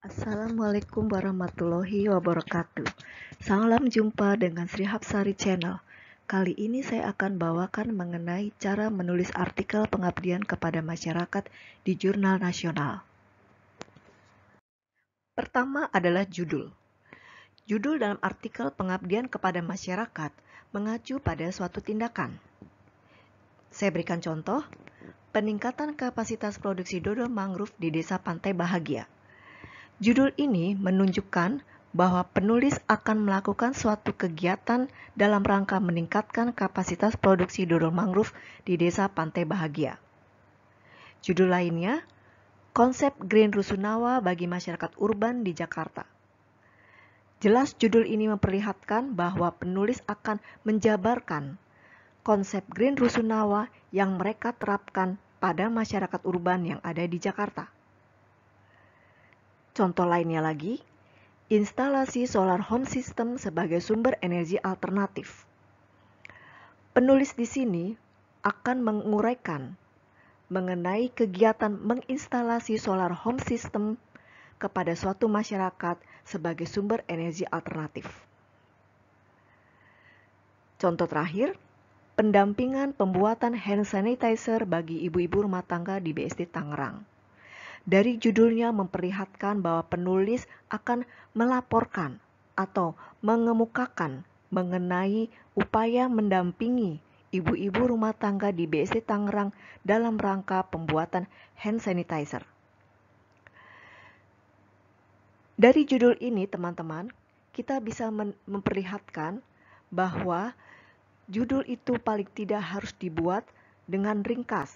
Assalamualaikum warahmatullahi wabarakatuh. Salam jumpa dengan Sri Hapsari Channel. Kali ini saya akan bawakan mengenai cara menulis artikel pengabdian kepada masyarakat di jurnal nasional. Pertama adalah judul. Judul dalam artikel pengabdian kepada masyarakat mengacu pada suatu tindakan. Saya berikan contoh, peningkatan kapasitas produksi dodol mangrove di Desa Pantai Bahagia. Judul ini menunjukkan bahwa penulis akan melakukan suatu kegiatan dalam rangka meningkatkan kapasitas produksi dodol mangrove di Desa Pantai Bahagia. Judul lainnya, konsep Green Rusunawa bagi masyarakat urban di Jakarta. Jelas judul ini memperlihatkan bahwa penulis akan menjabarkan konsep Green Rusunawa yang mereka terapkan pada masyarakat urban yang ada di Jakarta. Contoh lainnya lagi, instalasi solar home system sebagai sumber energi alternatif. Penulis di sini akan menguraikan mengenai kegiatan menginstalasi solar home system kepada suatu masyarakat sebagai sumber energi alternatif. Contoh terakhir, pendampingan pembuatan hand sanitizer bagi ibu-ibu rumah tangga di BSD Tangerang. Dari judulnya memperlihatkan bahwa penulis akan melaporkan atau mengemukakan mengenai upaya mendampingi ibu-ibu rumah tangga di BSD Tangerang dalam rangka pembuatan hand sanitizer. Dari judul ini, teman-teman, kita bisa memperlihatkan bahwa judul itu paling tidak harus dibuat dengan ringkas,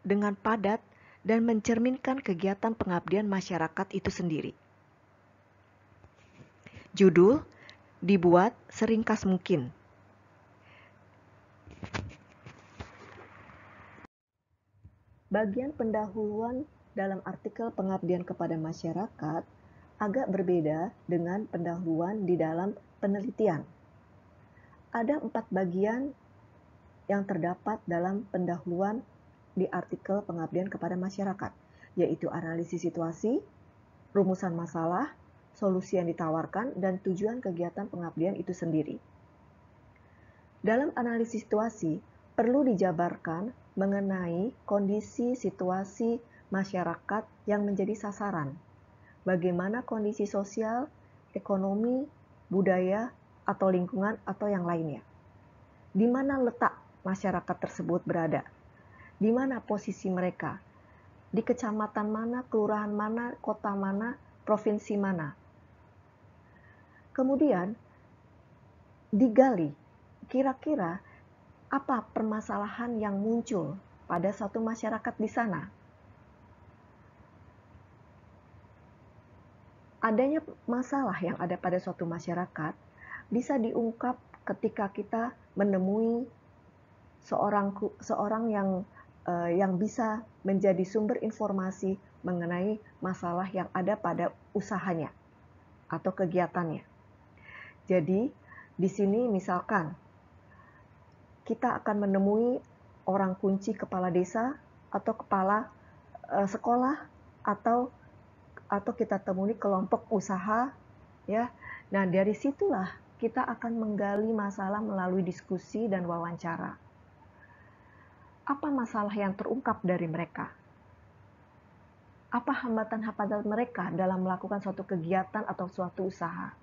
dengan padat, dan mencerminkan kegiatan pengabdian masyarakat itu sendiri. Judul dibuat seringkas mungkin. Bagian pendahuluan dalam artikel pengabdian kepada masyarakat agak berbeda dengan pendahuluan di dalam penelitian. Ada 4 bagian yang terdapat dalam pendahuluan di artikel pengabdian kepada masyarakat, yaitu analisis situasi, rumusan masalah, solusi yang ditawarkan, dan tujuan kegiatan pengabdian itu sendiri. Dalam analisis situasi, perlu dijabarkan mengenai kondisi situasi masyarakat yang menjadi sasaran. Bagaimana kondisi sosial, ekonomi, budaya, atau lingkungan, atau yang lainnya. Di mana letak masyarakat tersebut berada? Di mana posisi mereka? Di kecamatan mana, kelurahan mana, kota mana, provinsi mana? Kemudian digali, kira-kira apa permasalahan yang muncul pada suatu masyarakat di sana? Adanya masalah yang ada pada suatu masyarakat bisa diungkap ketika kita menemui seorang yang bisa menjadi sumber informasi mengenai masalah yang ada pada usahanya atau kegiatannya. Jadi, di sini misalkan kita akan menemui orang kunci kepala desa atau kepala sekolah atau kita temui kelompok usaha, ya. Nah, dari situlah kita akan menggali masalah melalui diskusi dan wawancara. Apa masalah yang terungkap dari mereka? Apa hambatan-hambatan mereka dalam melakukan suatu kegiatan atau suatu usaha?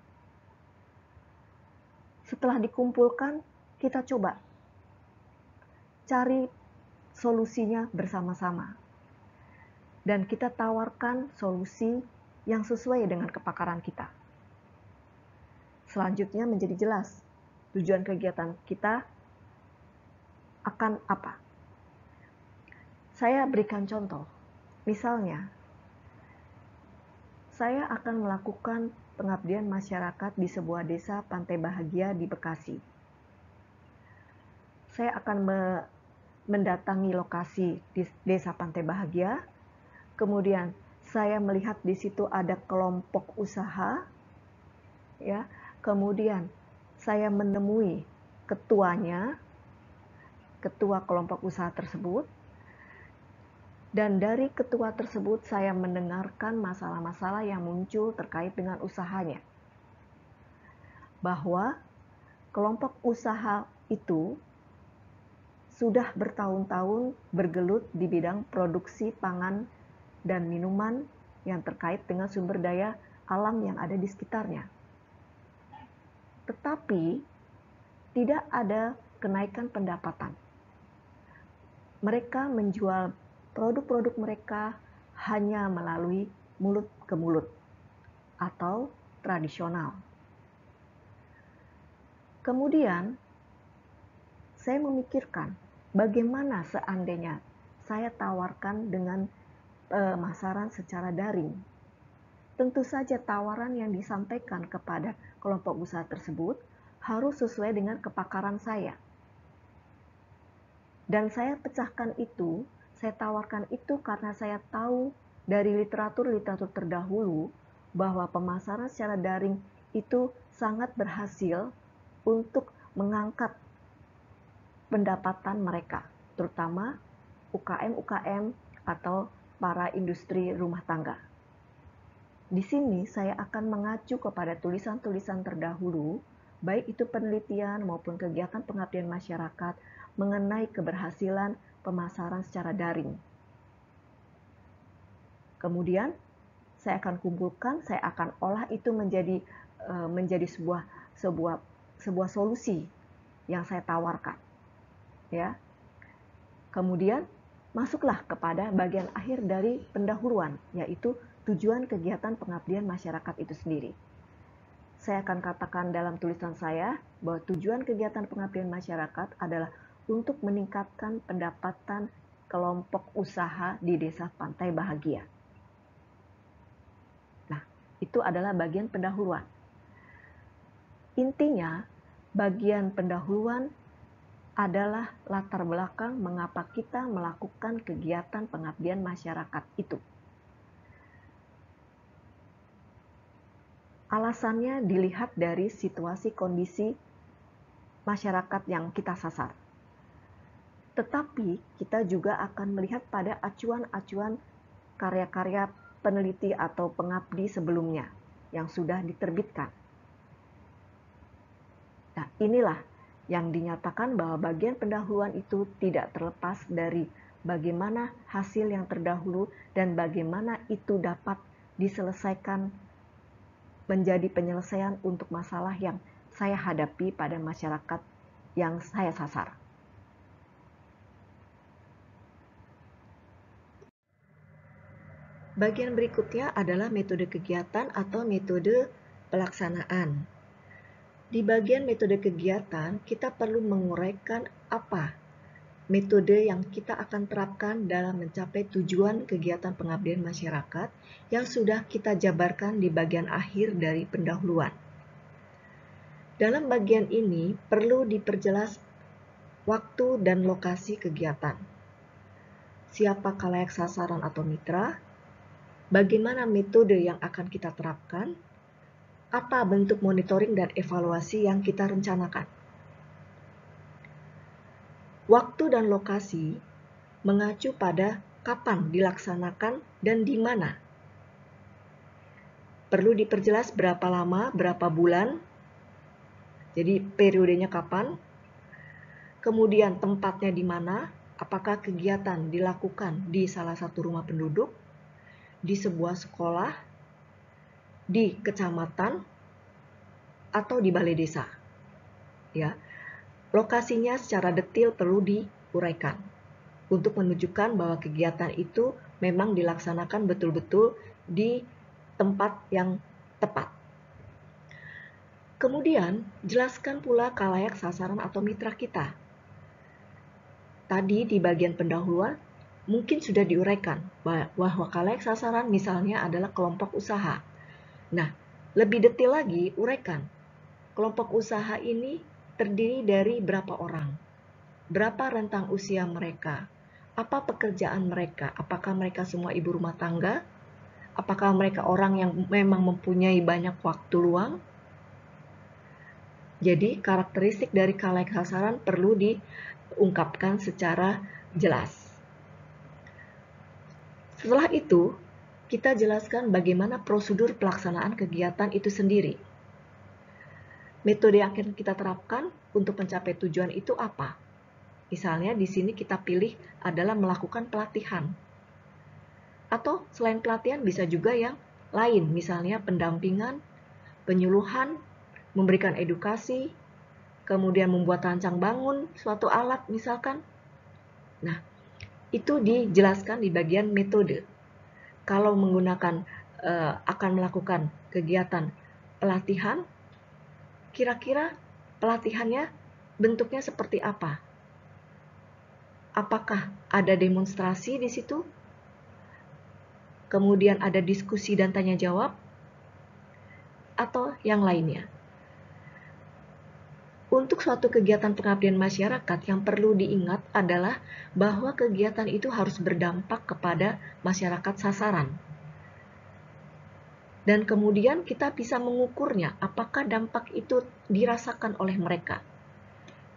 Setelah dikumpulkan, kita coba cari solusinya bersama-sama. Dan kita tawarkan solusi yang sesuai dengan kepakaran kita. Selanjutnya menjadi jelas tujuan kegiatan kita akan apa. Saya berikan contoh. Misalnya, saya akan melakukan pengabdian masyarakat di sebuah desa Pantai Bahagia di Bekasi. Saya akan mendatangi lokasi di desa Pantai Bahagia, kemudian saya melihat di situ ada kelompok usaha, ya. Kemudian saya menemui ketuanya, ketua kelompok usaha tersebut. Dan dari ketua tersebut saya mendengarkan masalah-masalah yang muncul terkait dengan usahanya. Bahwa kelompok usaha itu sudah bertahun-tahun bergelut di bidang produksi pangan dan minuman yang terkait dengan sumber daya alam yang ada di sekitarnya. Tetapi tidak ada kenaikan pendapatan. Mereka menjual produk-produk mereka hanya melalui mulut ke mulut atau tradisional. Kemudian saya memikirkan bagaimana seandainya saya tawarkan dengan pemasaran secara daring. Tentu saja tawaran yang disampaikan kepada kelompok usaha tersebut harus sesuai dengan kepakaran saya. Dan saya pecahkan itu, saya tawarkan itu karena saya tahu dari literatur-literatur terdahulu bahwa pemasaran secara daring itu sangat berhasil untuk mengangkat pendapatan mereka, terutama UKM-UKM atau para industri rumah tangga. Di sini saya akan mengacu kepada tulisan-tulisan terdahulu, baik itu penelitian maupun kegiatan pengabdian masyarakat mengenai keberhasilan pemasaran secara daring. Kemudian saya akan kumpulkan, saya akan olah itu menjadi sebuah solusi yang saya tawarkan. Ya. Kemudian masuklah kepada bagian akhir dari pendahuluan, yaitu tujuan kegiatan pengabdian masyarakat itu sendiri. Saya akan katakan dalam tulisan saya bahwa tujuan kegiatan pengabdian masyarakat adalah untuk meningkatkan pendapatan kelompok usaha di Desa Pantai Bahagia. Nah, itu adalah bagian pendahuluan. Intinya, bagian pendahuluan adalah latar belakang mengapa kita melakukan kegiatan pengabdian masyarakat itu. Alasannya dilihat dari situasi kondisi masyarakat yang kita sasar. Tetapi kita juga akan melihat pada acuan-acuan karya-karya peneliti atau pengabdi sebelumnya yang sudah diterbitkan. Nah, inilah yang dinyatakan bahwa bagian pendahuluan itu tidak terlepas dari bagaimana hasil yang terdahulu dan bagaimana itu dapat diselesaikan menjadi penyelesaian untuk masalah yang saya hadapi pada masyarakat yang saya sasar. Bagian berikutnya adalah metode kegiatan atau metode pelaksanaan. Di bagian metode kegiatan, kita perlu menguraikan apa metode yang kita akan terapkan dalam mencapai tujuan kegiatan pengabdian masyarakat yang sudah kita jabarkan di bagian akhir dari pendahuluan. Dalam bagian ini perlu diperjelas waktu dan lokasi kegiatan. Siapa khalayak sasaran atau mitra? Bagaimana metode yang akan kita terapkan? Apa bentuk monitoring dan evaluasi yang kita rencanakan? Waktu dan lokasi mengacu pada kapan dilaksanakan dan di mana. Perlu diperjelas berapa lama, berapa bulan, jadi periodenya kapan. Kemudian tempatnya di mana, apakah kegiatan dilakukan di salah satu rumah penduduk, di sebuah sekolah, di kecamatan, atau di balai desa. Ya, lokasinya secara detail perlu diuraikan untuk menunjukkan bahwa kegiatan itu memang dilaksanakan betul-betul di tempat yang tepat. Kemudian, jelaskan pula khalayak sasaran atau mitra kita. Tadi di bagian pendahuluan mungkin sudah diuraikan bahwa khalayak sasaran misalnya adalah kelompok usaha. Nah, lebih detail lagi uraikan. Kelompok usaha ini terdiri dari berapa orang? Berapa rentang usia mereka? Apa pekerjaan mereka? Apakah mereka semua ibu rumah tangga? Apakah mereka orang yang memang mempunyai banyak waktu luang? Jadi, karakteristik dari khalayak sasaran perlu diungkapkan secara jelas. Setelah itu, kita jelaskan bagaimana prosedur pelaksanaan kegiatan itu sendiri. Metode yang akan kita terapkan untuk mencapai tujuan itu apa? Misalnya di sini kita pilih adalah melakukan pelatihan. Atau selain pelatihan bisa juga yang lain, misalnya pendampingan, penyuluhan, memberikan edukasi, kemudian membuat rancang bangun suatu alat misalkan. Nah, itu dijelaskan di bagian metode. Kalau menggunakan akan melakukan kegiatan pelatihan, kira-kira pelatihannya bentuknya seperti apa? Apakah ada demonstrasi di situ? Kemudian ada diskusi dan tanya jawab? Atau yang lainnya? Untuk suatu kegiatan pengabdian masyarakat yang perlu diingat adalah bahwa kegiatan itu harus berdampak kepada masyarakat sasaran. Dan kemudian kita bisa mengukurnya, apakah dampak itu dirasakan oleh mereka.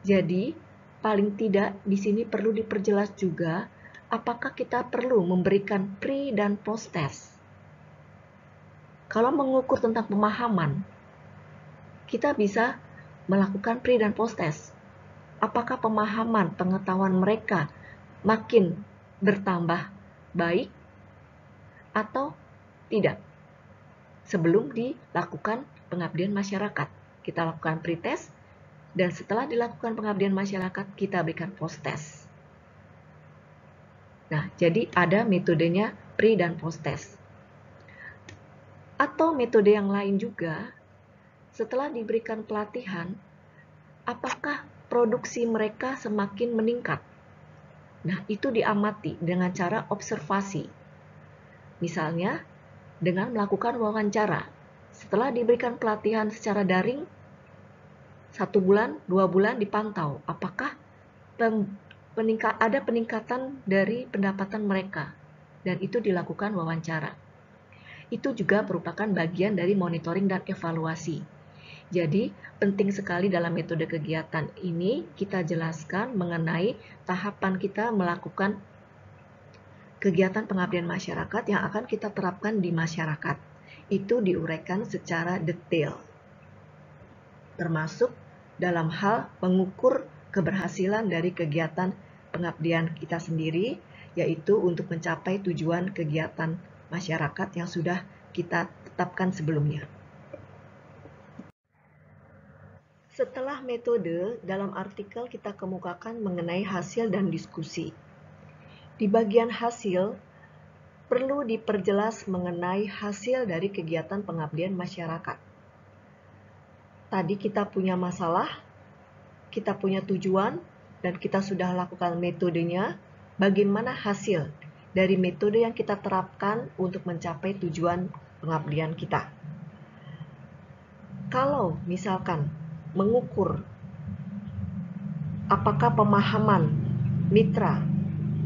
Jadi, paling tidak di sini perlu diperjelas juga, apakah kita perlu memberikan pre dan post test. Kalau mengukur tentang pemahaman, kita bisa melakukan pre dan post test. Apakah pemahaman, pengetahuan mereka makin bertambah baik atau tidak? Sebelum dilakukan pengabdian masyarakat, kita lakukan pre-test, dan setelah dilakukan pengabdian masyarakat, kita berikan post-test. Nah, jadi ada metodenya pre dan post-test. Atau metode yang lain juga, setelah diberikan pelatihan, apakah produksi mereka semakin meningkat? Nah, itu diamati dengan cara observasi. Misalnya, dengan melakukan wawancara. Setelah diberikan pelatihan secara daring, 1 bulan, 2 bulan dipantau. Apakah ada peningkatan dari pendapatan mereka? Dan itu dilakukan wawancara. Itu juga merupakan bagian dari monitoring dan evaluasi. Jadi, penting sekali dalam metode kegiatan ini kita jelaskan mengenai tahapan kita melakukan kegiatan pengabdian masyarakat yang akan kita terapkan di masyarakat. Itu diuraikan secara detail, termasuk dalam hal mengukur keberhasilan dari kegiatan pengabdian kita sendiri, yaitu untuk mencapai tujuan kegiatan masyarakat yang sudah kita tetapkan sebelumnya. Setelah metode, dalam artikel kita kemukakan mengenai hasil dan diskusi. Di bagian hasil, perlu diperjelas mengenai hasil dari kegiatan pengabdian masyarakat. Tadi kita punya masalah, kita punya tujuan, dan kita sudah lakukan metodenya. Bagaimana hasil dari metode yang kita terapkan untuk mencapai tujuan pengabdian kita? Kalau misalkan mengukur apakah pemahaman mitra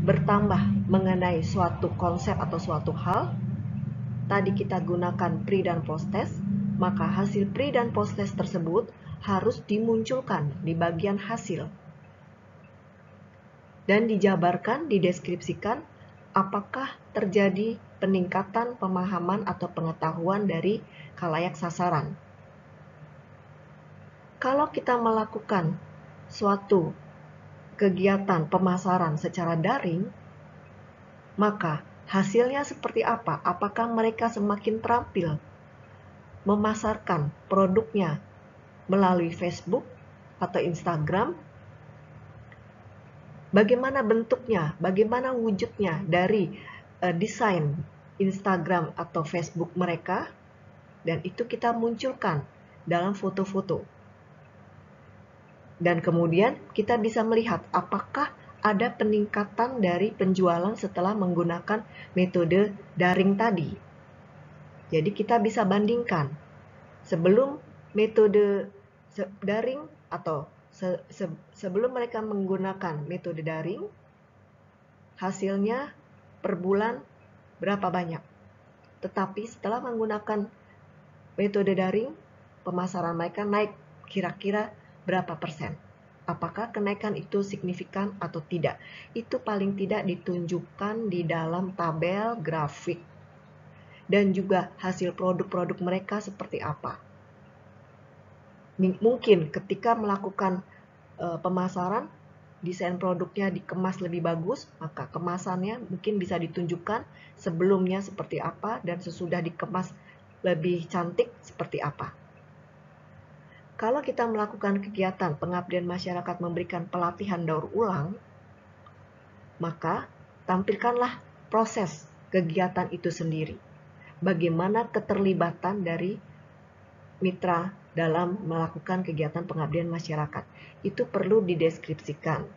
bertambah mengenai suatu konsep atau suatu hal, tadi kita gunakan pre dan post test, maka hasil pre dan post test tersebut harus dimunculkan di bagian hasil dan dijabarkan, dideskripsikan apakah terjadi peningkatan pemahaman atau pengetahuan dari khalayak sasaran. Kalau kita melakukan suatu kegiatan pemasaran secara daring, maka hasilnya seperti apa? Apakah mereka semakin terampil memasarkan produknya melalui Facebook atau Instagram? Bagaimana bentuknya? Bagaimana wujudnya dari desain Instagram atau Facebook mereka? Dan itu kita munculkan dalam foto-foto. Dan kemudian kita bisa melihat apakah ada peningkatan dari penjualan setelah menggunakan metode daring tadi. Jadi kita bisa bandingkan sebelum metode daring atau sebelum mereka menggunakan metode daring, hasilnya per bulan berapa banyak. Tetapi setelah menggunakan metode daring, pemasaran mereka naik kira-kira berapa persen. Apakah kenaikan itu signifikan atau tidak? Itu paling tidak ditunjukkan di dalam tabel grafik. Dan juga hasil produk-produk mereka seperti apa. Mungkin ketika melakukan pemasaran, desain produknya dikemas lebih bagus, maka kemasannya mungkin bisa ditunjukkan sebelumnya seperti apa dan sesudah dikemas lebih cantik seperti apa. Kalau kita melakukan kegiatan pengabdian masyarakat memberikan pelatihan daur ulang, maka tampilkanlah proses kegiatan itu sendiri. Bagaimana keterlibatan dari mitra dalam melakukan kegiatan pengabdian masyarakat. Itu perlu dideskripsikan.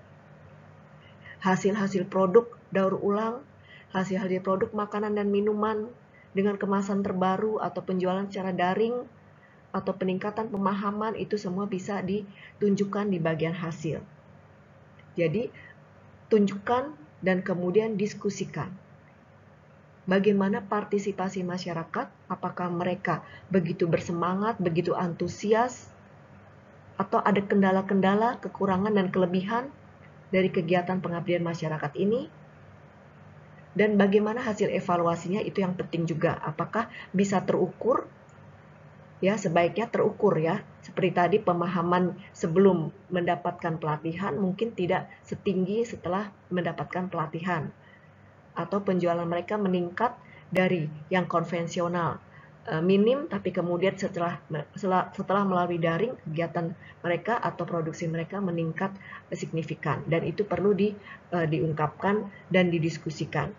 Hasil-hasil produk daur ulang, hasil-hasil produk makanan dan minuman dengan kemasan terbaru atau penjualan secara daring, atau peningkatan pemahaman, itu semua bisa ditunjukkan di bagian hasil. Jadi, tunjukkan dan kemudian diskusikan. Bagaimana partisipasi masyarakat? Apakah mereka begitu bersemangat, begitu antusias, atau ada kendala-kendala, kekurangan dan kelebihan dari kegiatan pengabdian masyarakat ini? Dan bagaimana hasil evaluasinya, itu yang penting juga. Apakah bisa terukur? Ya, sebaiknya terukur ya. Seperti tadi, pemahaman sebelum mendapatkan pelatihan mungkin tidak setinggi setelah mendapatkan pelatihan. Atau penjualan mereka meningkat dari yang konvensional minim, tapi kemudian setelah melalui daring, kegiatan mereka atau produksi mereka meningkat signifikan. Dan itu perlu diungkapkan dan didiskusikan.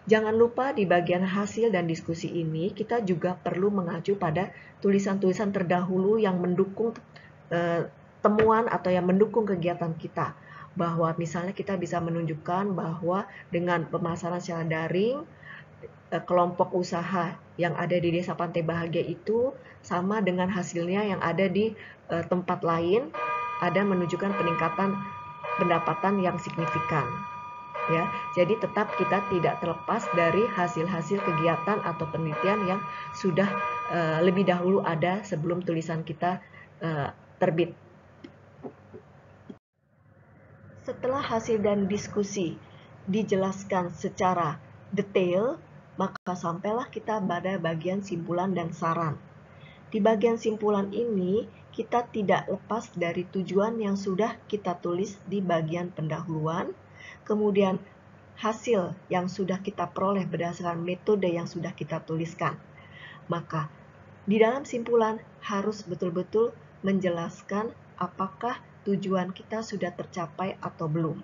Jangan lupa di bagian hasil dan diskusi ini, kita juga perlu mengacu pada tulisan-tulisan terdahulu yang mendukung temuan atau yang mendukung kegiatan kita. Bahwa misalnya kita bisa menunjukkan bahwa dengan pemasaran secara daring, kelompok usaha yang ada di Desa Pantai Bahagia itu sama dengan hasilnya yang ada di tempat lain, ada menunjukkan peningkatan pendapatan yang signifikan. Ya, jadi tetap kita tidak terlepas dari hasil-hasil kegiatan atau penelitian yang sudah lebih dahulu ada sebelum tulisan kita terbit. Setelah hasil dan diskusi dijelaskan secara detail, maka sampailah kita pada bagian simpulan dan saran. Di bagian simpulan ini, kita tidak lepas dari tujuan yang sudah kita tulis di bagian pendahuluan, kemudian hasil yang sudah kita peroleh berdasarkan metode yang sudah kita tuliskan. Maka di dalam simpulan harus betul-betul menjelaskan apakah tujuan kita sudah tercapai atau belum.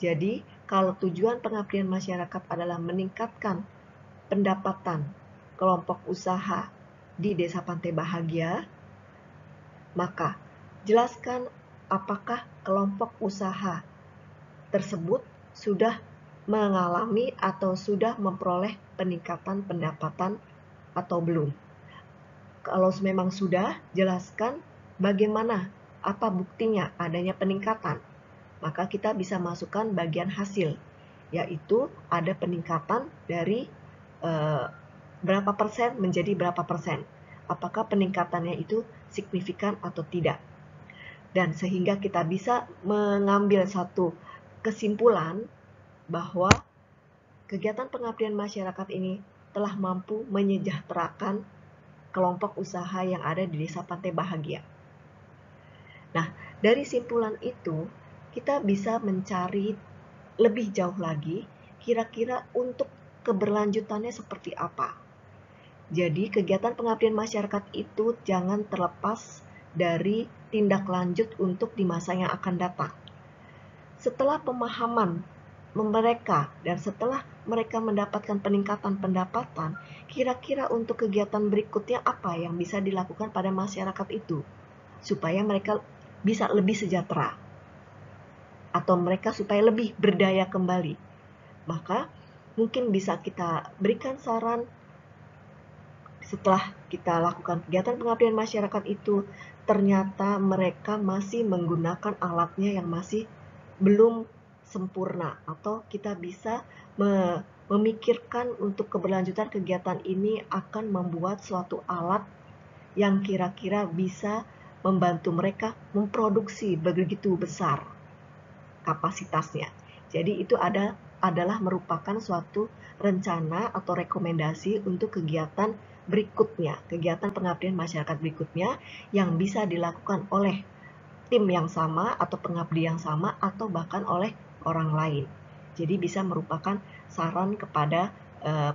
Jadi, kalau tujuan pengabdian masyarakat adalah meningkatkan pendapatan kelompok usaha di Desa Pantai Bahagia, maka jelaskan apakah kelompok usaha tersebut sudah mengalami atau sudah memperoleh peningkatan pendapatan atau belum. Kalau memang sudah, jelaskan bagaimana, apa buktinya adanya peningkatan. Maka kita bisa masukkan bagian hasil, yaitu ada peningkatan dari berapa persen menjadi berapa persen. Apakah peningkatannya itu signifikan atau tidak. Dan sehingga kita bisa mengambil satu kesimpulan bahwa kegiatan pengabdian masyarakat ini telah mampu menyejahterakan kelompok usaha yang ada di Desa Pantai Bahagia. Nah, dari simpulan itu, kita bisa mencari lebih jauh lagi, kira-kira untuk keberlanjutannya seperti apa. Jadi, kegiatan pengabdian masyarakat itu jangan terlepas dari tindak lanjut untuk di masa yang akan datang. Setelah pemahaman mereka dan setelah mereka mendapatkan peningkatan pendapatan, kira-kira untuk kegiatan berikutnya apa yang bisa dilakukan pada masyarakat itu supaya mereka bisa lebih sejahtera atau mereka supaya lebih berdaya kembali. Maka mungkin bisa kita berikan saran setelah kita lakukan kegiatan pengabdian masyarakat itu, ternyata mereka masih menggunakan alatnya yang masih belum sempurna, atau kita bisa memikirkan untuk keberlanjutan kegiatan ini akan membuat suatu alat yang kira-kira bisa membantu mereka memproduksi begitu besar kapasitasnya. Jadi itu adalah merupakan suatu rencana atau rekomendasi untuk kegiatan berikutnya, kegiatan pengabdian masyarakat berikutnya yang bisa dilakukan oleh tim yang sama atau pengabdi yang sama atau bahkan oleh orang lain. Jadi bisa merupakan saran kepada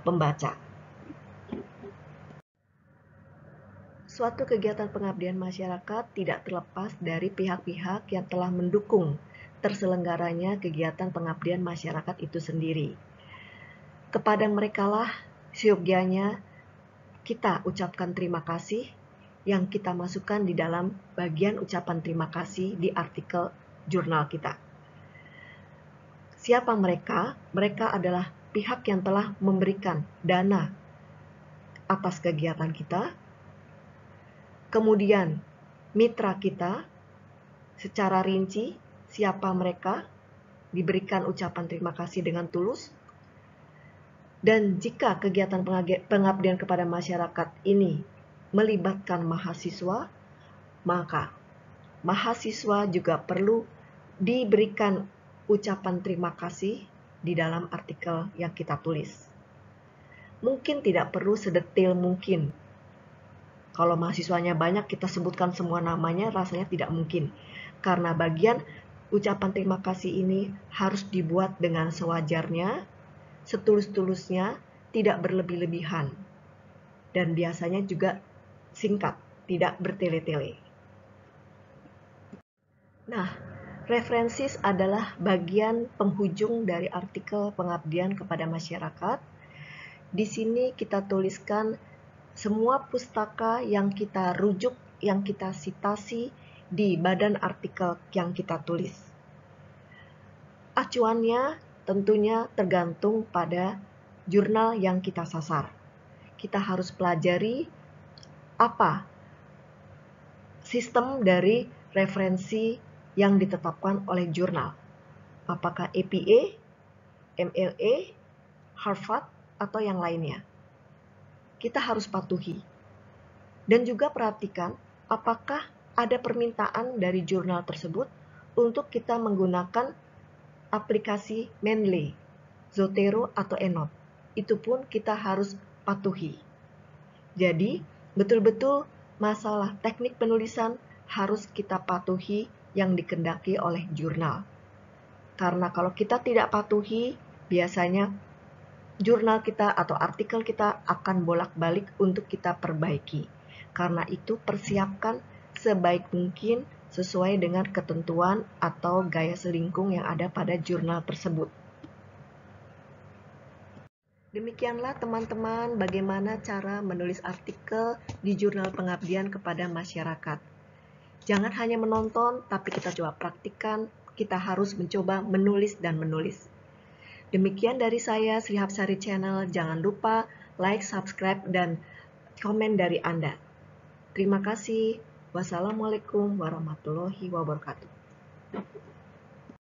pembaca. Suatu kegiatan pengabdian masyarakat tidak terlepas dari pihak-pihak yang telah mendukung terselenggaranya kegiatan pengabdian masyarakat itu sendiri. Kepada merekalah seyogyanya kita ucapkan terima kasih yang kita masukkan di dalam bagian ucapan terima kasih di artikel jurnal kita. Siapa mereka? Mereka adalah pihak yang telah memberikan dana atas kegiatan kita. Kemudian mitra kita secara rinci, siapa mereka, diberikan ucapan terima kasih dengan tulus. Dan jika kegiatan pengabdian kepada masyarakat ini melibatkan mahasiswa, maka mahasiswa juga perlu diberikan ucapan terima kasih di dalam artikel yang kita tulis. Mungkin tidak perlu sedetil mungkin. Kalau mahasiswanya banyak, kita sebutkan semua namanya, rasanya tidak mungkin. Karena bagian ucapan terima kasih ini harus dibuat dengan sewajarnya, setulus-tulusnya, tidak berlebih-lebihan. Dan biasanya juga singkat, tidak bertele-tele. Nah, referensis adalah bagian penghujung dari artikel pengabdian kepada masyarakat. Di sini kita tuliskan semua pustaka yang kita rujuk, yang kita citasi di badan artikel yang kita tulis. Acuannya tentunya tergantung pada jurnal yang kita sasar. Kita harus pelajari apa sistem dari referensi yang ditetapkan oleh jurnal. Apakah APA, MLA, Harvard, atau yang lainnya. Kita harus patuhi. Dan juga perhatikan apakah ada permintaan dari jurnal tersebut untuk kita menggunakan aplikasi Mendeley, Zotero, atau EndNote. Itu pun kita harus patuhi. Jadi, betul-betul masalah teknik penulisan harus kita patuhi yang dikehendaki oleh jurnal. Karena kalau kita tidak patuhi, biasanya jurnal kita atau artikel kita akan bolak-balik untuk kita perbaiki. Karena itu persiapkan sebaik mungkin sesuai dengan ketentuan atau gaya selingkung yang ada pada jurnal tersebut. Demikianlah teman-teman bagaimana cara menulis artikel di jurnal pengabdian kepada masyarakat. Jangan hanya menonton, tapi kita coba praktikkan, kita harus mencoba menulis dan menulis. Demikian dari saya, Sri Hapsari Channel. Jangan lupa like, subscribe, dan komen dari Anda. Terima kasih. Wassalamualaikum warahmatullahi wabarakatuh.